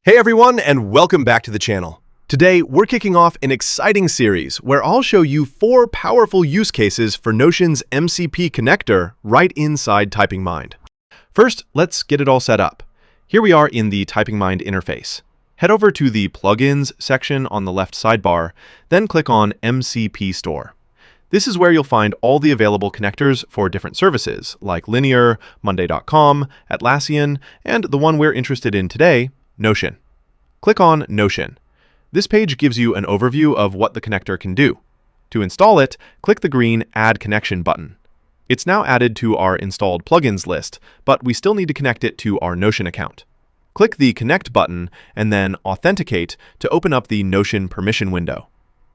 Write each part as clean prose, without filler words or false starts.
Hey everyone, and welcome back to the channel. Today, we're kicking off an exciting series where I'll show you 4 powerful use cases for Notion's MCP connector right inside TypingMind. First, let's get it all set up. Here we are in the TypingMind interface. Head over to the Plugins section on the left sidebar, then click on MCP Store. This is where you'll find all the available connectors for different services, like Linear, Monday.com, Atlassian, and the one we're interested in today, Notion. Click on Notion. This page gives you an overview of what the connector can do. To install it, click the green Add Connection button. It's now added to our installed plugins list, but we still need to connect it to our Notion account. Click the Connect button and then Authenticate to open up the Notion permission window.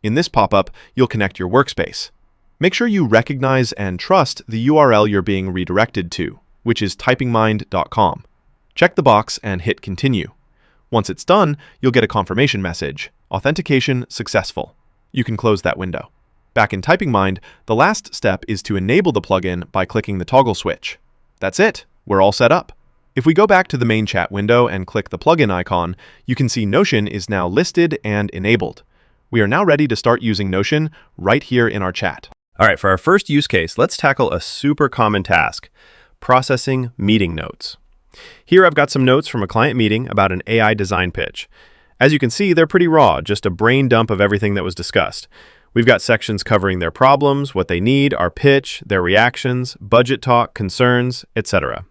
In this pop-up, you'll connect your workspace. Make sure you recognize and trust the URL you're being redirected to, which is typingmind.com. Check the box and hit Continue. Once it's done, you'll get a confirmation message, Authentication Successful. You can close that window. Back in TypingMind, the last step is to enable the plugin by clicking the toggle switch. That's it, we're all set up. If we go back to the main chat window and click the plugin icon, you can see Notion is now listed and enabled. We are now ready to start using Notion right here in our chat. All right, for our first use case, let's tackle a super common task, processing meeting notes. Here I've got some notes from a client meeting about an AI design pitch. As you can see, they're pretty raw, just a brain dump of everything that was discussed. We've got sections covering their problems, what they need, our pitch, their reactions, budget talk, concerns, etc.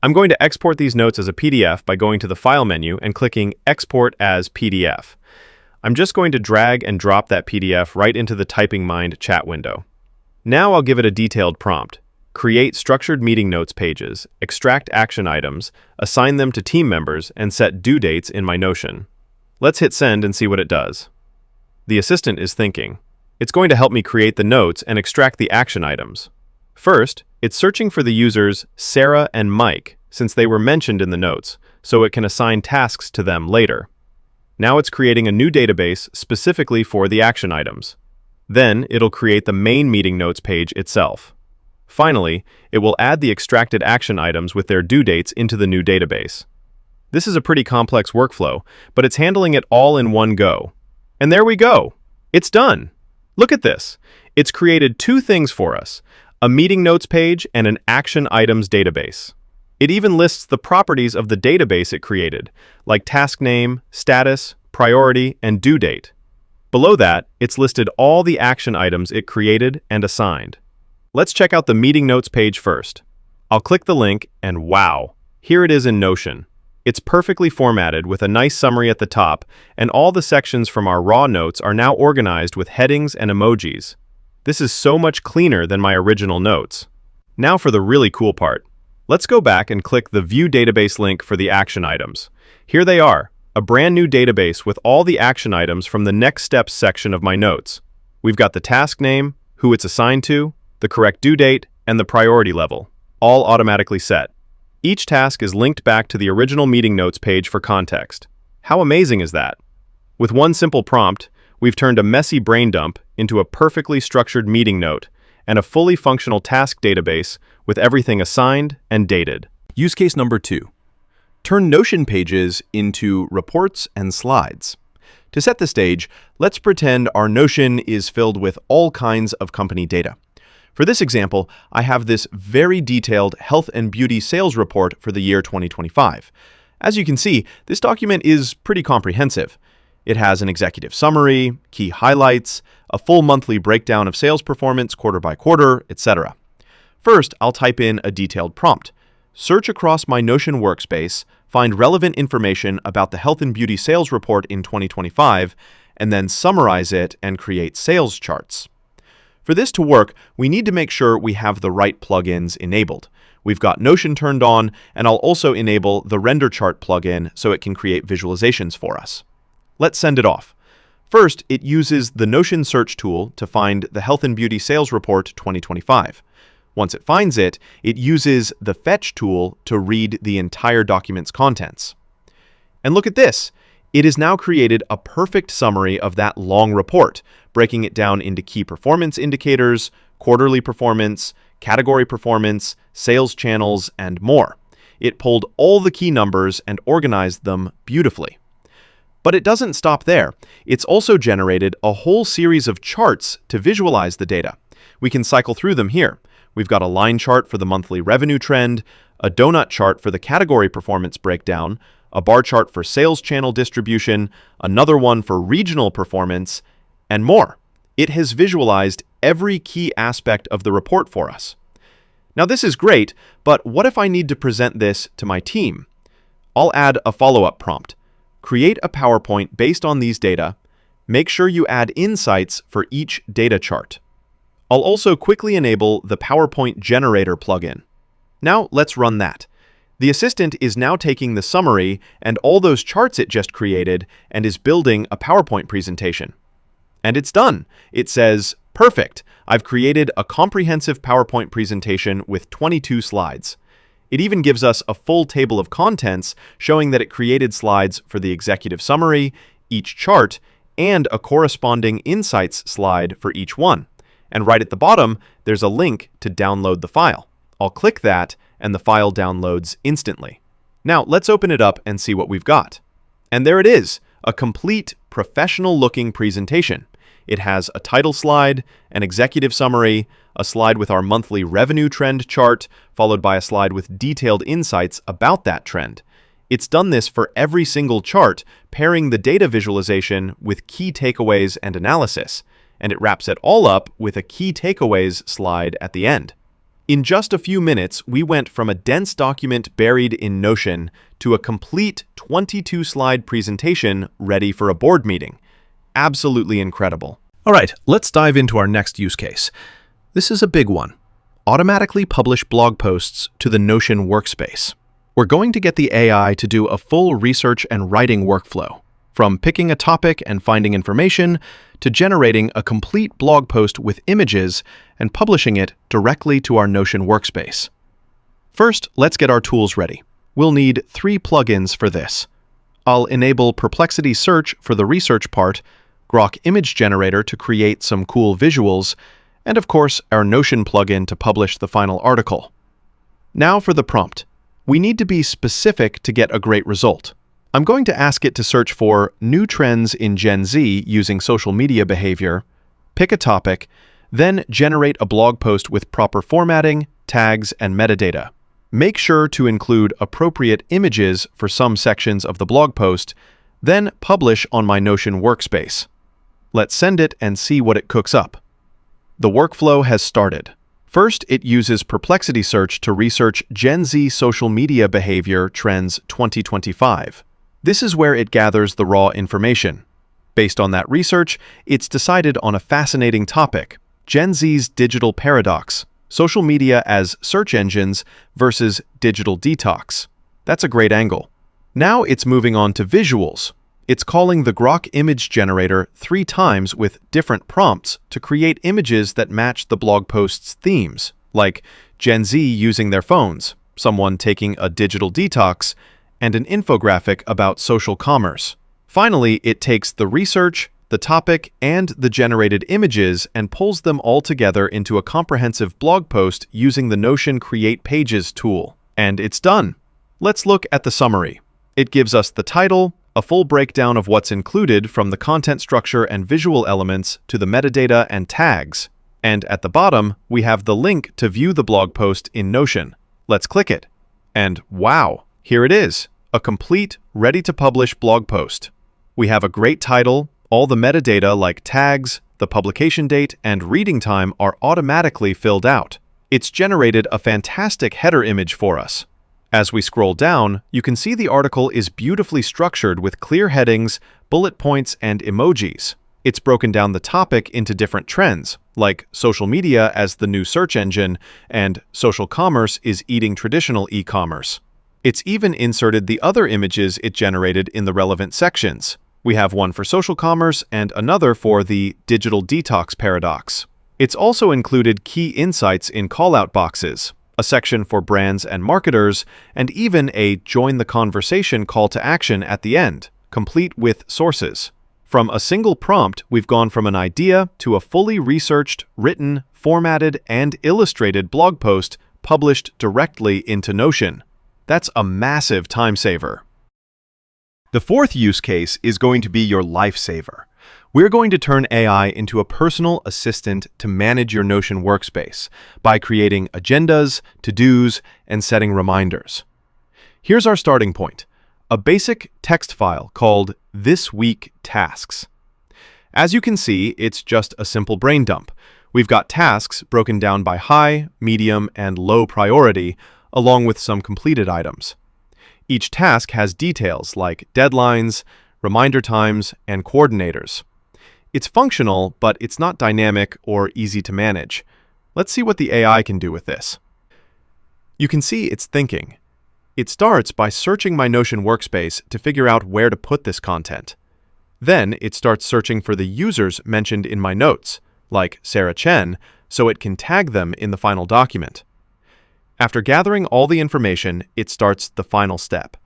I'm going to export these notes as a PDF by going to the File menu and clicking Export as PDF. I'm just going to drag and drop that PDF right into the TypingMind chat window. Now I'll give it a detailed prompt. Create structured meeting notes pages, extract action items, assign them to team members, and set due dates in my Notion. Let's hit send and see what it does. The assistant is thinking. It's going to help me create the notes and extract the action items. First, it's searching for the users Sarah and Mike, since they were mentioned in the notes, so it can assign tasks to them later. Now it's creating a new database specifically for the action items. Then it'll create the main meeting notes page itself. Finally, it will add the extracted action items with their due dates into the new database. This is a pretty complex workflow, but it's handling it all in one go. And there we go! It's done! Look at this! It's created 2 things for us, a meeting notes page and an action items database. It even lists the properties of the database it created, like task name, status, priority, and due date. Below that, it's listed all the action items it created and assigned. Let's check out the meeting notes page first. I'll click the link and wow, here it is in Notion. It's perfectly formatted with a nice summary at the top, and all the sections from our raw notes are now organized with headings and emojis. This is so much cleaner than my original notes. Now for the really cool part. Let's go back and click the View Database link for the action items. Here they are, a brand new database with all the action items from the Next Steps section of my notes. We've got the task name, who it's assigned to, the correct due date, and the priority level, all automatically set. Each task is linked back to the original meeting notes page for context. How amazing is that? With one simple prompt, we've turned a messy brain dump into a perfectly structured meeting note and a fully functional task database with everything assigned and dated. Use case number 2. Turn Notion pages into reports and slides. To set the stage, let's pretend our Notion is filled with all kinds of company data. For this example, I have this very detailed health and beauty sales report for the year 2025. As you can see, this document is pretty comprehensive. It has an executive summary, key highlights, a full monthly breakdown of sales performance quarter by quarter, etc. First, I'll type in a detailed prompt. Search across my Notion workspace, find relevant information about the health and beauty sales report in 2025, and then summarize it and create sales charts. For this to work, we need to make sure we have the right plugins enabled. We've got Notion turned on, and I'll also enable the Render Chart plugin so it can create visualizations for us. Let's send it off. First, it uses the Notion search tool to find the Health and Beauty Sales Report 2025. Once it finds it, it uses the Fetch tool to read the entire document's contents. And look at this! It has now created a perfect summary of that long report, breaking it down into key performance indicators, quarterly performance, category performance, sales channels, and more. It pulled all the key numbers and organized them beautifully. But it doesn't stop there. It's also generated a whole series of charts to visualize the data. We can cycle through them here. We've got a line chart for the monthly revenue trend, a donut chart for the category performance breakdown, a bar chart for sales channel distribution, another one for regional performance, and more. It has visualized every key aspect of the report for us. Now this is great, but what if I need to present this to my team? I'll add a follow-up prompt. Create a PowerPoint based on these data. Make sure you add insights for each data chart. I'll also quickly enable the PowerPoint Generator plugin. Now let's run that. The assistant is now taking the summary and all those charts it just created and is building a PowerPoint presentation. And it's done. It says, "Perfect. I've created a comprehensive PowerPoint presentation with 22 slides." It even gives us a full table of contents showing that it created slides for the executive summary, each chart, and a corresponding insights slide for each one. And right at the bottom, there's a link to download the file. I'll click that, and the file downloads instantly. Now, let's open it up and see what we've got. And there it is, a complete, professional-looking presentation. It has a title slide, an executive summary, a slide with our monthly revenue trend chart, followed by a slide with detailed insights about that trend. It's done this for every single chart, pairing the data visualization with key takeaways and analysis, and it wraps it all up with a key takeaways slide at the end. In just a few minutes, we went from a dense document buried in Notion to a complete 22-slide presentation ready for a board meeting. Absolutely incredible. All right, let's dive into our next use case. This is a big one. Automatically publish blog posts to the Notion workspace. We're going to get the AI to do a full research and writing workflow, from picking a topic and finding information to generating a complete blog post with images and publishing it directly to our Notion workspace. First, let's get our tools ready. We'll need 3 plugins for this. I'll enable Perplexity Search for the research part, Grok Image Generator to create some cool visuals, and of course, our Notion plugin to publish the final article. Now for the prompt. We need to be specific to get a great result. I'm going to ask it to search for new trends in Gen Z using social media behavior, pick a topic, then generate a blog post with proper formatting, tags, and metadata. Make sure to include appropriate images for some sections of the blog post, then publish on my Notion workspace. Let's send it and see what it cooks up. The workflow has started. First, it uses Perplexity Search to research Gen Z social media behavior trends 2025. This is where it gathers the raw information. Based on that research, it's decided on a fascinating topic: Gen Z's digital paradox, social media as search engines versus digital detox. That's a great angle. Now it's moving on to visuals. It's calling the Grok Image Generator 3 times with different prompts to create images that match the blog post's themes, like Gen Z using their phones, someone taking a digital detox, and an infographic about social commerce. Finally, it takes the research, the topic, and the generated images and pulls them all together into a comprehensive blog post using the Notion Create Pages tool. And it's done. Let's look at the summary. It gives us the title, a full breakdown of what's included from the content structure and visual elements to the metadata and tags. And at the bottom, we have the link to view the blog post in Notion. Let's click it. And wow, here it is, a complete, ready-to-publish blog post. We have a great title, all the metadata like tags, the publication date, and reading time are automatically filled out. It's generated a fantastic header image for us. As we scroll down, you can see the article is beautifully structured with clear headings, bullet points, and emojis. It's broken down the topic into different trends, like social media as the new search engine and social commerce is eating traditional e-commerce. It's even inserted the other images it generated in the relevant sections. We have one for social commerce and another for the digital detox paradox. It's also included key insights in callout boxes, a section for brands and marketers, and even a join the conversation call to action at the end, complete with sources. From a single prompt, we've gone from an idea to a fully researched, written, formatted, and illustrated blog post published directly into Notion. That's a massive time saver. The fourth use case is going to be your lifesaver. We're going to turn AI into a personal assistant to manage your Notion workspace by creating agendas, to-dos, and setting reminders. Here's our starting point, a basic text file called This Week Tasks. As you can see, it's just a simple brain dump. We've got tasks broken down by high, medium, and low priority, along with some completed items. Each task has details like deadlines, reminder times, and coordinators. It's functional, but it's not dynamic or easy to manage. Let's see what the AI can do with this. You can see it's thinking. It starts by searching my Notion workspace to figure out where to put this content. Then it starts searching for the users mentioned in my notes, like Sarah Chen, so it can tag them in the final document. After gathering all the information, it starts the final step,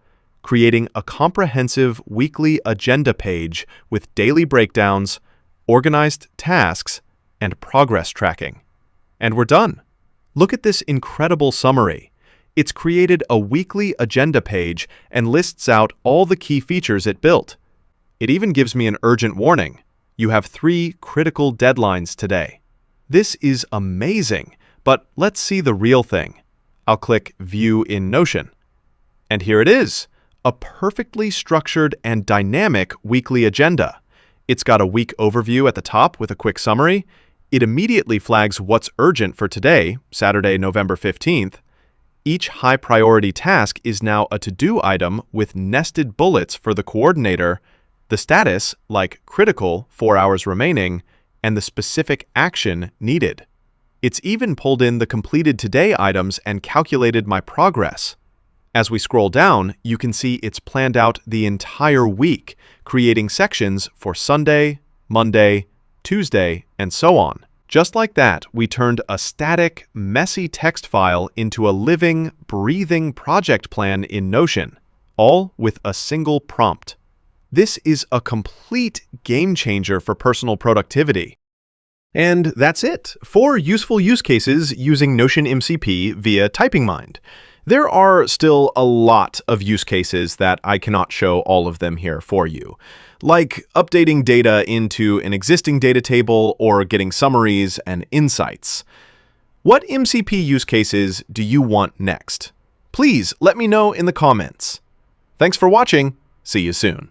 creating a comprehensive weekly agenda page with daily breakdowns, organized tasks, and progress tracking. And we're done. Look at this incredible summary. It's created a weekly agenda page and lists out all the key features it built. It even gives me an urgent warning. You have 3 critical deadlines today. This is amazing, but let's see the real thing. I'll click View in Notion. And here it is, a perfectly structured and dynamic weekly agenda. It's got a week overview at the top with a quick summary. It immediately flags what's urgent for today, Saturday, November 15th. Each high-priority task is now a to-do item with nested bullets for the coordinator, the status, like critical, 4 hours remaining, and the specific action needed. It's even pulled in the completed today items and calculated my progress. As we scroll down, you can see it's planned out the entire week, creating sections for Sunday, Monday, Tuesday, and so on. Just like that, we turned a static, messy text file into a living, breathing project plan in Notion, all with a single prompt. This is a complete game changer for personal productivity. And that's it. 4 useful use cases using Notion MCP via TypingMind. There are still a lot of use cases that I cannot show all of them here for you, like updating data into an existing data table or getting summaries and insights. What MCP use cases do you want next? Please let me know in the comments. Thanks for watching. See you soon.